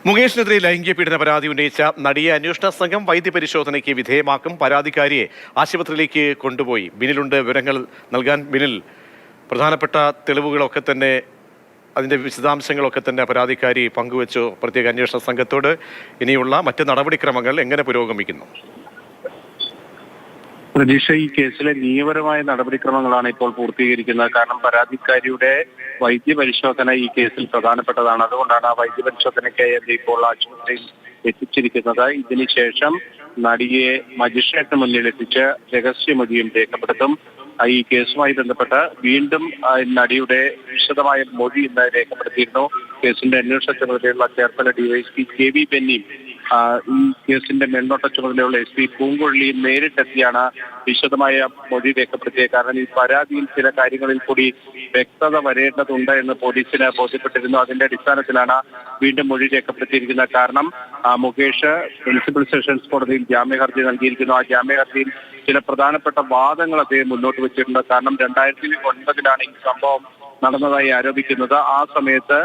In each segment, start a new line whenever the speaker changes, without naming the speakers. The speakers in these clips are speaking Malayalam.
മുകേഷിനെതിരെ ലൈംഗിക പീഡന പരാതി ഉന്നയിച്ച നടിയെ അന്വേഷണ സംഘം വൈദ്യപരിശോധനയ്ക്ക് വിധേയമാക്കും. പരാതിക്കാരിയെ ആശുപത്രിയിലേക്ക് കൊണ്ടുപോയി. ബിനിലുണ്ട് വിവരങ്ങൾ നൽകാൻ. ബിനിൽ, പ്രധാനപ്പെട്ട തെളിവുകളൊക്കെ തന്നെ, അതിൻ്റെ വിശദാംശങ്ങളൊക്കെ തന്നെ പരാതിക്കാരി പങ്കുവച്ചു പ്രത്യേക അന്വേഷണ സംഘത്തോട്. ഇനിയുള്ള മറ്റ് നടപടിക്രമങ്ങൾ എങ്ങനെ പുരോഗമിക്കുന്നു?
പ്രതീക്ഷ, ഈ കേസിലെ നിയമപരമായ നടപടിക്രമങ്ങളാണ് ഇപ്പോൾ പൂർത്തീകരിക്കുന്നത്. കാരണം പരാതിക്കാരിയുടെ വൈദ്യപരിശോധന ഈ കേസിൽ പ്രധാനപ്പെട്ടതാണ്. അതുകൊണ്ടാണ് ആ വൈദ്യപരിശോധനയ്ക്കായി ഇപ്പോൾ ആശുപത്രിയിൽ എത്തിച്ചിരിക്കുന്നത്. ഇതിനുശേഷം നടിയെ മജിസ്ട്രേറ്റിന് മുന്നിൽ എത്തിച്ച് രഹസ്യമൊഴിയും രേഖപ്പെടുത്തും. ഈ കേസുമായി ബന്ധപ്പെട്ട് വീണ്ടും നടിയുടെ വിശദമായ മൊഴി ഇന്ന് രേഖപ്പെടുത്തിയിരുന്നു. കേസിന്റെ അന്വേഷണ ചുമതലയുള്ള ചേർത്തല ഡിവൈഎസ്പി KV ബെന്നിയും ഈ കേസിന്റെ മേൽനോട്ട ചുമതലയുള്ള SP പൂങ്കൊഴിയും നേരിട്ടെത്തിയാണ് വിശദമായ മൊഴി രേഖപ്പെടുത്തിയത്. കാരണം ഈ പരാതിയിൽ ചില കാര്യങ്ങളിൽ കൂടി വ്യക്തത വരേണ്ടതുണ്ട് എന്ന് പോലീസിന് ബോധ്യപ്പെട്ടിരുന്നു. അതിന്റെ അടിസ്ഥാനത്തിലാണ് വീണ്ടും മൊഴി രേഖപ്പെടുത്തിയിരിക്കുന്നത്. കാരണം മുകേഷ് പ്രിൻസിപ്പൽ സെഷൻസ് കോടതിയിൽ ജാമ്യ ഹർജി നൽകിയിരിക്കുന്നു. ആ ജാമ്യ ഹർജിയിൽ ചില പ്രധാനപ്പെട്ട വാദങ്ങൾ അദ്ദേഹം മുന്നോട്ട് വെച്ചിട്ടുണ്ട്. കാരണം 2009 ഈ സംഭവം നടന്നതായി ആരോപിക്കുന്നത്. ആ സമയത്ത്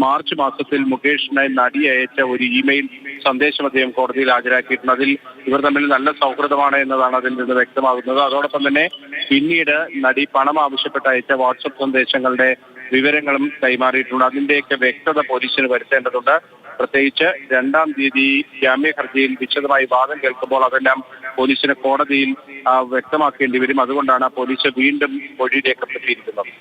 മാർച്ച് മാസത്തിൽ മുകേഷിനായി നടി അയച്ച ഒരു ഇമെയിൽ സന്ദേശം അദ്ദേഹം കോടതിയിൽ ഹാജരാക്കിയിട്ടുണ്ട്. അതിൽ ഇവർ തമ്മിൽ നല്ല സൗഹൃദമാണ് എന്നതാണ് അതിൽ നിന്ന് വ്യക്തമാകുന്നത്. അതോടൊപ്പം തന്നെ പിന്നീട് നടി പണം ആവശ്യപ്പെട്ട് അയച്ച വാട്സപ്പ് സന്ദേശങ്ങളുടെ വിവരങ്ങളും കൈമാറിയിട്ടുണ്ട്. അതിന്റെയൊക്കെ വ്യക്തത പോലീസിന് വരുത്തേണ്ടതുണ്ട്. പ്രത്യേകിച്ച് 2-ാം തീയതി ജാമ്യ ഹർജിയിൽ വിശദമായി വാദം കേൾക്കുമ്പോൾ അതെല്ലാം പോലീസിന് കോടതിയിൽ വ്യക്തമാക്കേണ്ടി വരും. അതുകൊണ്ടാണ് പോലീസ് വീണ്ടും മൊഴി രേഖപ്പെടുത്തിയിരിക്കുന്നത്.